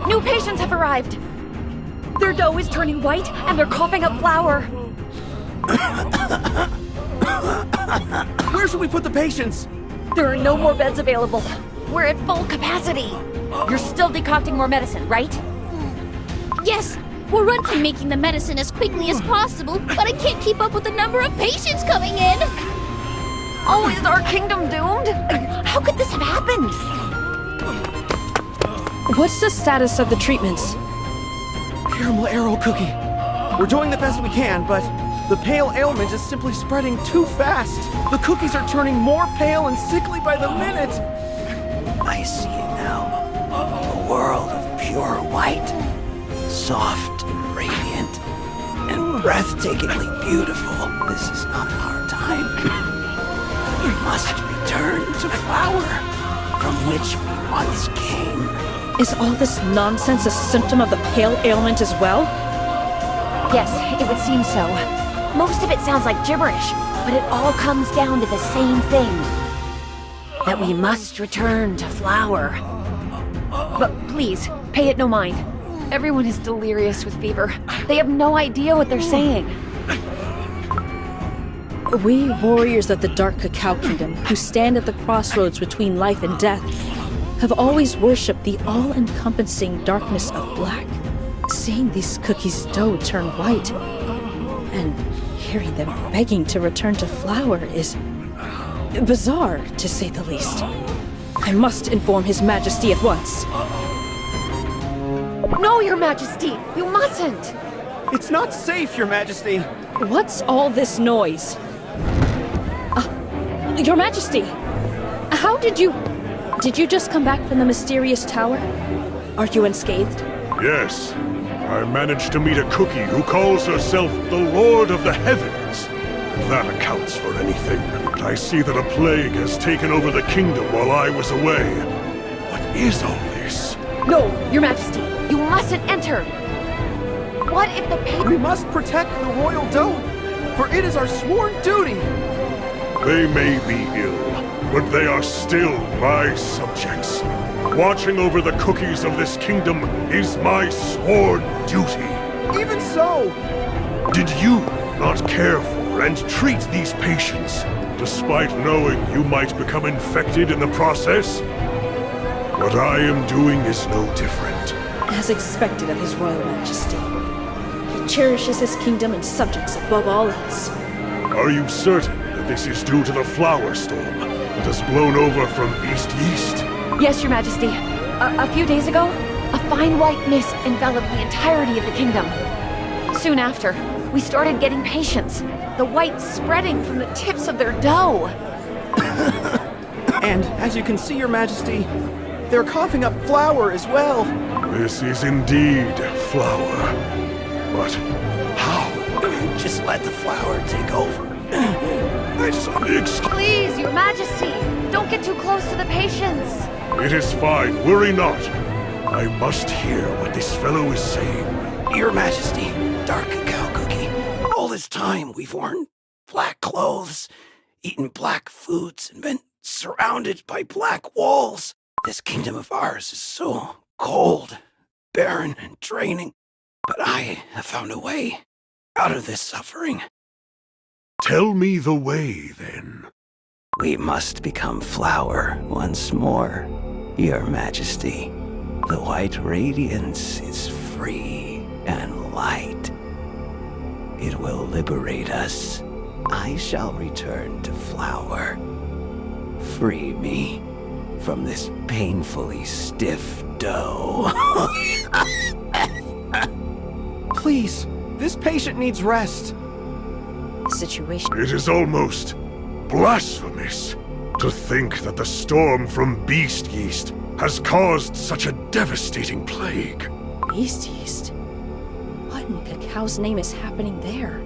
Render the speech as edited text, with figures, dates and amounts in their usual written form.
New patients have arrived! Their dough is turning white, and they're coughing up flour. Where should we put the patients? There are no more beds available. We're at full capacity. You're still decocting more medicine, right? Yes, we're running making the medicine as quickly as possible, but I can't keep up with the number of patients coming in. Oh, is our kingdom doomed? How could this have happened? What's the status of the treatments? Caramel arrow cookie. We're doing the best we can, but the pale ailment is simply spreading too fast. The cookies are turning more pale and sickly by the minute. I see it now. A world of pure white, soft and radiant, and breathtakingly beautiful. This is not our time. We must return to flour, from which we once came. Is all this nonsense a symptom of the pale ailment as well? Yes, it would seem so. Most of it sounds like gibberish, but it all comes down to the same thing. That we must return to flour. But please, pay it no mind. Everyone is delirious with fever. They have no idea what they're saying. We warriors of the Dark Cacao Kingdom, who stand at the crossroads between life and death, have always worshipped the all-encompassing darkness of black. Seeing these cookies' dough turn white, and hearing them begging to return to flour is bizarre, to say the least. I must inform His Majesty at once. No, Your Majesty! You mustn't! It's not safe, Your Majesty. What's all this noise? Your Majesty! How did you just come back from the mysterious tower? Are you unscathed? Yes. I managed to meet a cookie who calls herself the Lord of the Heavens. If that accounts for anything. I see that a plague has taken over the kingdom while I was away. What is all this? No, Your Majesty! You mustn't enter! What if the We must protect the royal dough, for it is our sworn duty. They may be ill, but they are still my subjects. Watching over the cookies of this kingdom is my sworn duty. Even so! Did you not care for and treat these patients, despite knowing you might become infected in the process? What I am doing is no different. As expected of His Royal Majesty. He cherishes his kingdom and subjects above all else. Are you certain that this is due to the flower storm that has blown over from East Yeast? Yes, Your Majesty. A few days ago, a fine white mist enveloped the entirety of the kingdom. Soon after, we started getting patients, the white spreading from the tips of their dough. And as you can see, Your Majesty, they're coughing up flour as well. This is indeed flour. But how? Just let the flour take over. I just want to Please, Your Majesty, don't get too close to the patients. It is fine, worry not. I must hear what this fellow is saying. Your Majesty, Dark Cacao Cookie, all this time we've worn black clothes, eaten black foods, and been surrounded by black walls. This kingdom of ours is so cold, barren, and draining. But I have found a way out of this suffering. Tell me the way, then. We must become flour once more, Your Majesty. The white radiance is free and light. It will liberate us. I shall return to flour. Free me from this painfully stiff dough. Please, this patient needs rest. Situation. It is almost blasphemous to think that the storm from Beast Yeast has caused such a devastating plague. Yeast. What in Cacau's name is happening there?